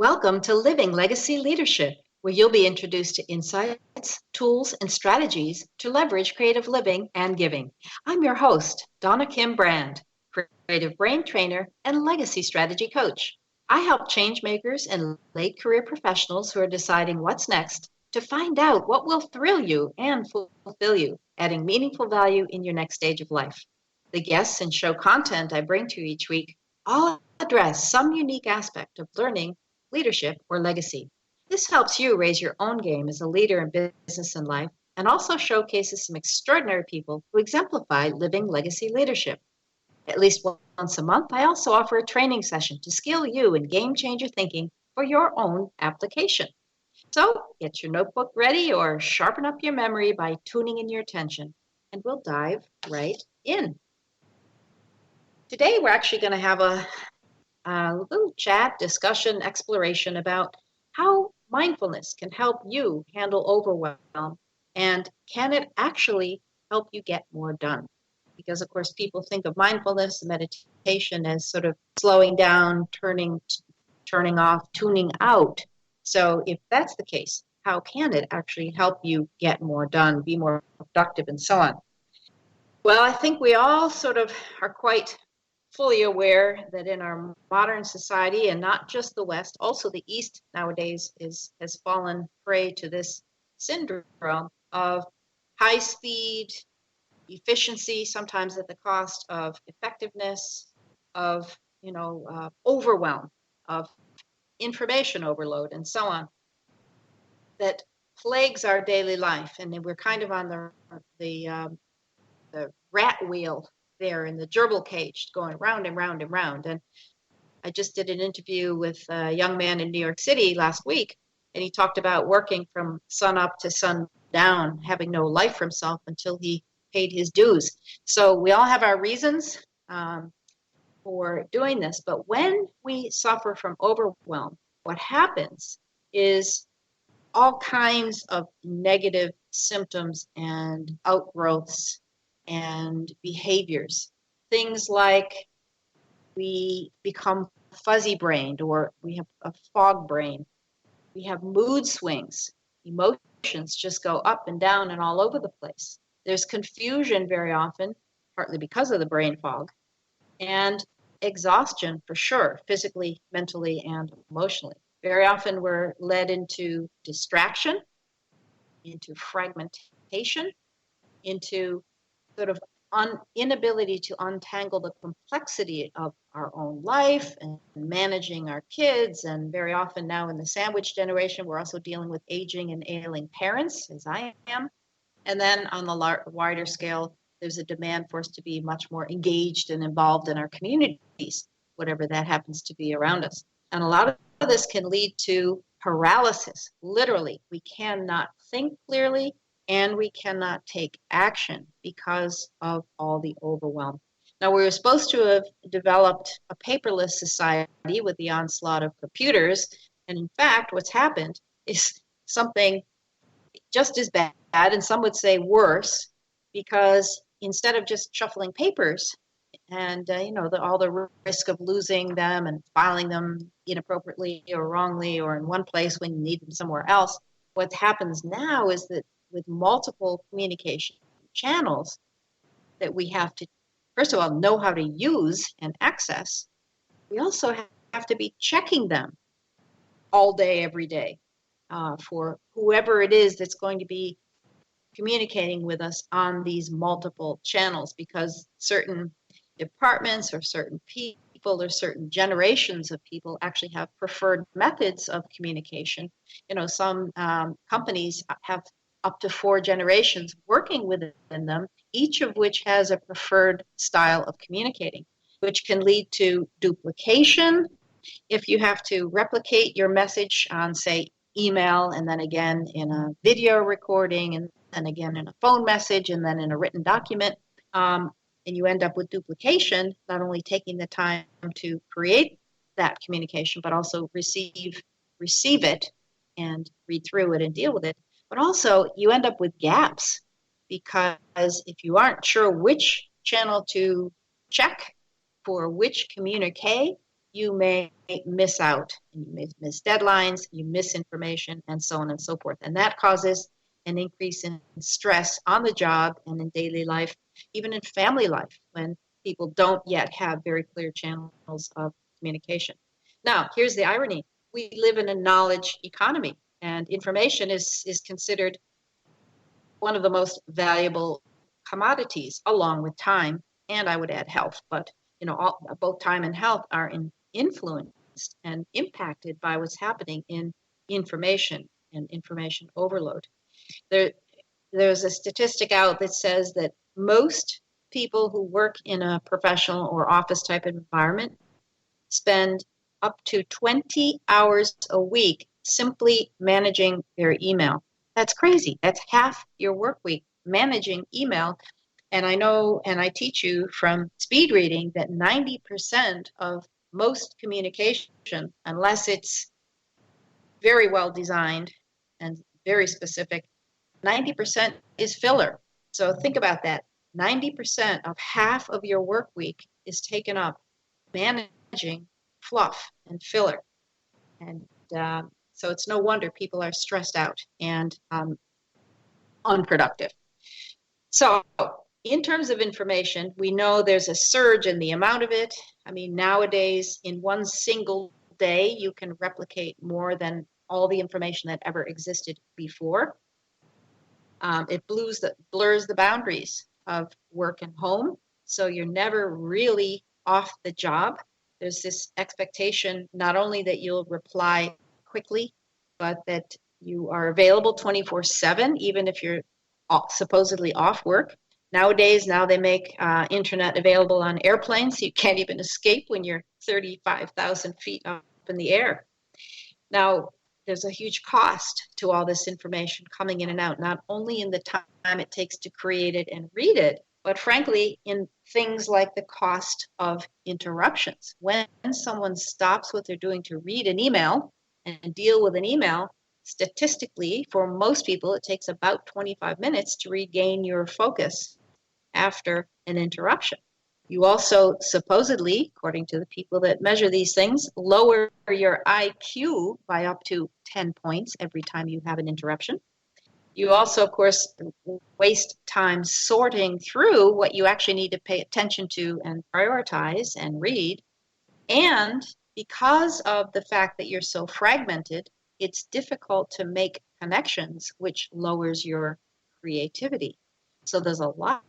Welcome to Living Legacy Leadership, where you'll be introduced to insights, tools, and strategies to leverage creative living and giving. I'm your host, Donna Kim-Brand, creative brain trainer and legacy strategy coach. I help change makers and late career professionals who are deciding what's next to find out what will thrill you and fulfill you, adding meaningful value in your next stage of life. The guests and show content I bring to you each week all address some unique aspect of learning, leadership, or legacy. This helps you raise your own game as a leader in business and life, and also showcases some extraordinary people who exemplify living legacy leadership. At least once a month, I also offer a training session to skill you in game changer thinking for your own application. So get your notebook ready or sharpen up your memory by tuning in your attention, and we'll dive right in. Today, we're actually going to have a little chat, discussion, exploration about how mindfulness can help you handle overwhelm, and can it actually help you get more done? Because, of course, people think of mindfulness and meditation as sort of slowing down, turning off, tuning out. So if that's the case, how can it actually help you get more done, be more productive, and so on? Well, I think we all sort of are quite fully aware that in our modern society, and not just the West, also the East nowadays has fallen prey to this syndrome of high speed, efficiency, sometimes at the cost of effectiveness, of overwhelm, of information overload, and so on, that plagues our daily life. And then we're kind of on the rat wheel there in the gerbil cage, going round and round and round. And I just did an interview with a young man in New York City last week, and he talked about working from sun up to sun down, having no life for himself until he paid his dues. So we all have our reasons for doing this, but when we suffer from overwhelm, what happens is all kinds of negative symptoms and outgrowths and behaviors. Things like we become fuzzy-brained, or we have a fog brain. We have mood swings. Emotions just go up and down and all over the place. There's confusion very often, partly because of the brain fog, and exhaustion for sure, physically, mentally, and emotionally. Very often we're led into distraction, into fragmentation, into sort of inability to untangle the complexity of our own life and managing our kids. And very often now in the sandwich generation, we're also dealing with aging and ailing parents, as I am. And then on the wider scale, there's a demand for us to be much more engaged and involved in our communities, whatever that happens to be around us. And a lot of this can lead to paralysis. Literally, we cannot think clearly, and we cannot take action because of all the overwhelm. Now, we were supposed to have developed a paperless society with the onslaught of computers, and in fact, what's happened is something just as bad, and some would say worse, because instead of just shuffling papers and all the risk of losing them and filing them inappropriately or wrongly or in one place when you need them somewhere else, what happens now is that with multiple communication channels that we have to, first of all, know how to use and access, we also have to be checking them all day, every day, for whoever it is that's going to be communicating with us on these multiple channels, because certain departments or certain people or certain generations of people actually have preferred methods of communication. Some companies have up to 4 generations working within them, each of which has a preferred style of communicating, which can lead to duplication. If you have to replicate your message on, say, email, and then again in a video recording, and then again in a phone message, and then in a written document, and you end up with duplication, not only taking the time to create that communication, but also receive it and read through it and deal with it. But also you end up with gaps, because if you aren't sure which channel to check for which communique, you may miss out, and you may miss deadlines, you miss information, and so on and so forth. And that causes an increase in stress on the job and in daily life, even in family life, when people don't yet have very clear channels of communication. Now, here's the irony. We live in a knowledge economy, and information is considered one of the most valuable commodities, along with time, and I would add health. But both time and health are influenced and impacted by what's happening in information and information overload. There's a statistic out that says that most people who work in a professional or office type environment spend up to 20 hours a week simply managing their email. That's crazy. That's half your work week managing email. And I know, and I teach you from speed reading, that 90% of most communication, unless it's very well designed and very specific, 90% is filler. So think about that. 90% of half of your work week is taken up managing fluff and filler. And so it's no wonder people are stressed out and unproductive. So in terms of information, we know there's a surge in the amount of it. I mean, nowadays, in one single day, you can replicate more than all the information that ever existed before. It blurs the boundaries of work and home, so you're never really off the job. There's this expectation not only that you'll reply quickly, but that you are available 24/7, even if you're supposedly off work. Nowadays, they make internet available on airplanes, so you can't even escape when you're 35,000 feet up in the air. Now, there's a huge cost to all this information coming in and out, not only in the time it takes to create it and read it, but frankly, in things like the cost of interruptions. When someone stops what they're doing to read an email and deal with an email, statistically, for most people, it takes about 25 minutes to regain your focus after an interruption. You also supposedly, according to the people that measure these things, lower your IQ by up to 10 points every time you have an interruption. You also, of course, waste time sorting through what you actually need to pay attention to and prioritize and read. And because of the fact that you're so fragmented, it's difficult to make connections, which lowers your creativity. So there's a lot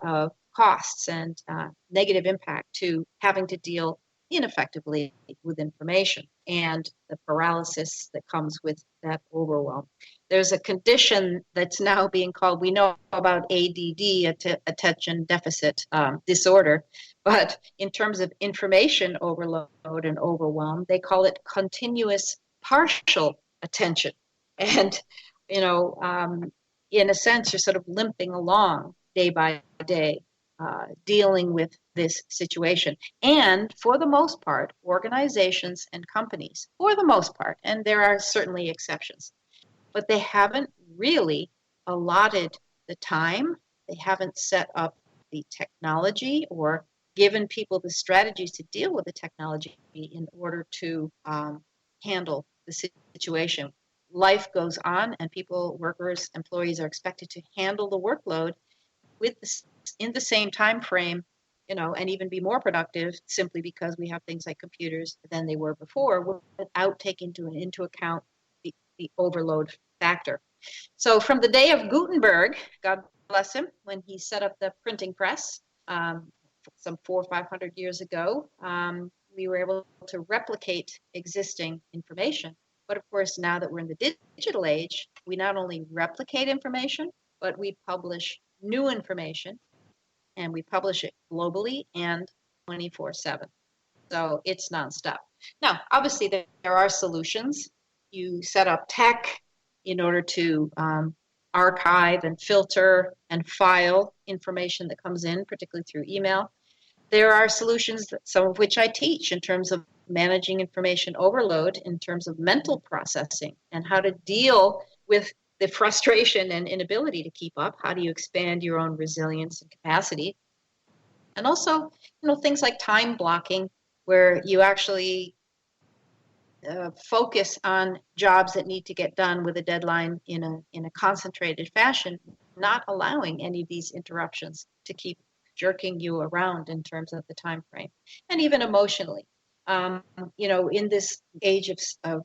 of costs and negative impact to having to deal ineffectively with information and the paralysis that comes with that overwhelm. There's a condition that's now being called, we know about ADD, attention deficit disorder, but in terms of information overload and overwhelm, they call it continuous partial attention. And, in a sense, you're sort of limping along day by day, dealing with this situation. And for the most part, organizations and companies, for the most part, and there are certainly exceptions, but they haven't really allotted the time. They haven't set up the technology or given people the strategies to deal with the technology in order to handle the situation. Life goes on, and people, workers, employees are expected to handle the workload in the same time frame, and even be more productive simply because we have things like computers than they were before, without taking into account the overload factor. So from the day of Gutenberg, God bless him, when he set up the printing press some 400 or 500 years ago, we were able to replicate existing information. But of course, now that we're in the digital age, we not only replicate information, but we publish new information, and we publish it globally and 24/7. So it's nonstop. Now, obviously, there are solutions. You set up tech in order to archive and filter and file information that comes in, particularly through email. There are solutions, some of which I teach, in terms of managing information overload, in terms of mental processing and how to deal with the frustration and inability to keep up. How do you expand your own resilience and capacity? And also, things like time blocking, where you actually focus on jobs that need to get done with a deadline in a concentrated fashion, not allowing any of these interruptions to keep jerking you around in terms of the time frame, and even emotionally. In this age of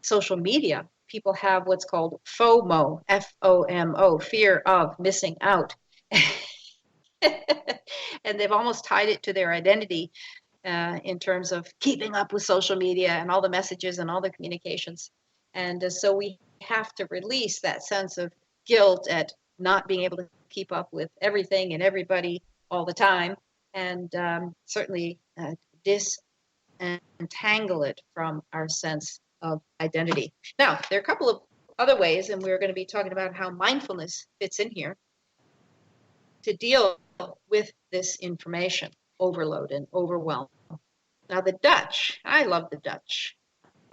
social media, people have what's called FOMO, FOMO, fear of missing out. And they've almost tied it to their identity in terms of keeping up with social media and all the messages and all the communications. And so we have to release that sense of guilt at not being able to keep up with everything and everybody all the time, and certainly disentangle it from our sense of identity. Now, there are a couple of other ways, and we're going to be talking about how mindfulness fits in here to deal with this information overload and overwhelm. Now, the Dutch, I love the Dutch.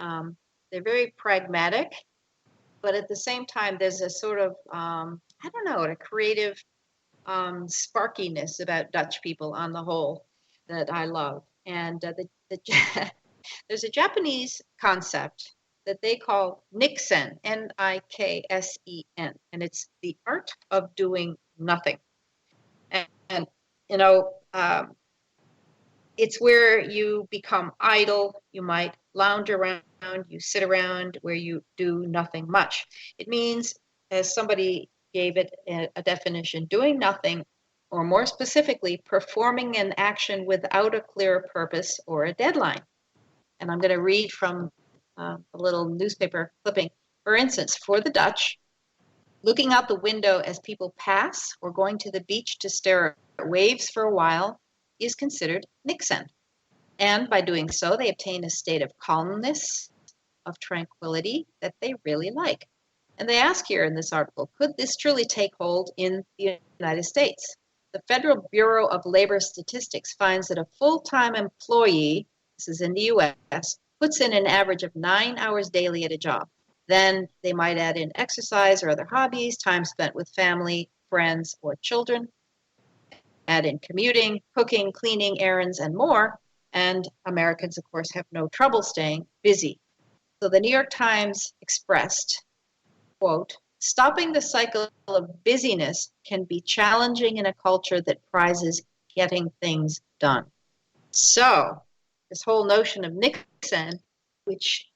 They're very pragmatic, but at the same time, there's a sort of, a creative sparkiness about Dutch people on the whole that I love. And there's a Japanese concept that they call Niksen, Niksen, and it's the art of doing nothing. And it's where you become idle. You might lounge around, you sit around where you do nothing much. It means, as somebody gave it a definition, doing nothing, or more specifically, performing an action without a clear purpose or a deadline. And I'm going to read from a little newspaper clipping. For instance, for the Dutch, looking out the window as people pass or going to the beach to stare at waves for a while is considered niksen. And by doing so, they obtain a state of calmness, of tranquility that they really like. And they ask here in this article, could this truly take hold in the United States? The Federal Bureau of Labor Statistics finds that a full-time employee, this is in the U.S., puts in an average of 9 hours daily at a job. Then they might add in exercise or other hobbies, time spent with family, friends, or children. Add in commuting, cooking, cleaning, errands, and more. And Americans, of course, have no trouble staying busy. So the New York Times expressed, quote, stopping the cycle of busyness can be challenging in a culture that prizes getting things done. So this whole notion of niksen, which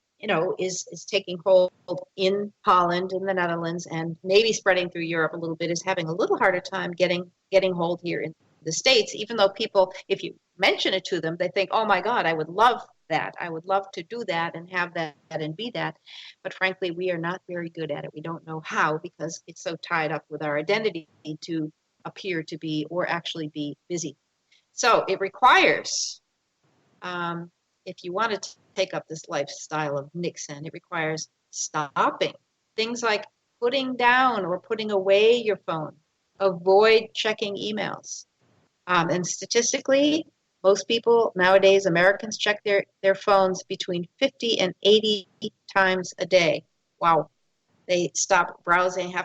is taking hold in Holland, in the Netherlands, and maybe spreading through Europe a little bit, is having a little harder time getting hold here in the States, even though people, if you mention it to them, they think, oh my God, I would love that. I would love to do that and have that and be that. But frankly, we are not very good at it. We don't know how, because it's so tied up with our identity to appear to be or actually be busy. So it requires, if you want to take up this lifestyle of niksen, it requires stopping. Things like putting down or putting away your phone. Avoid checking emails. And statistically, most people nowadays, Americans, check their phones between 50 and 80 times a day. Wow. They have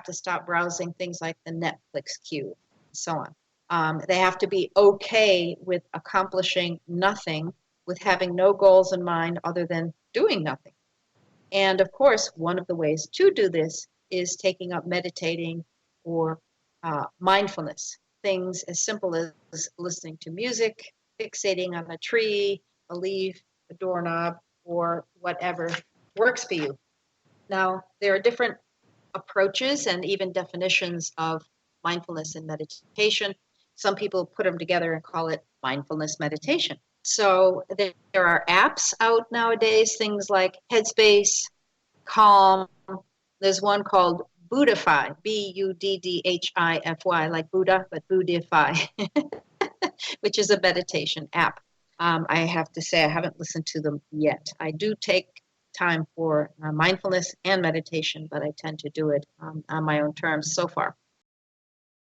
to stop browsing things like the Netflix queue, and so on. They have to be okay with accomplishing nothing, with having no goals in mind other than doing nothing. And of course, one of the ways to do this is taking up meditating or mindfulness. Things as simple as listening to music, fixating on a tree, a leaf, a doorknob, or whatever works for you. Now, there are different approaches and even definitions of mindfulness and meditation. Some people put them together and call it mindfulness meditation. So there are apps out nowadays, things like Headspace, Calm. There's one called Buddhify, Buddhify, like Buddha, but Buddhify, which is a meditation app. I have to say I haven't listened to them yet. I do take time for mindfulness and meditation, but I tend to do it on my own terms so far.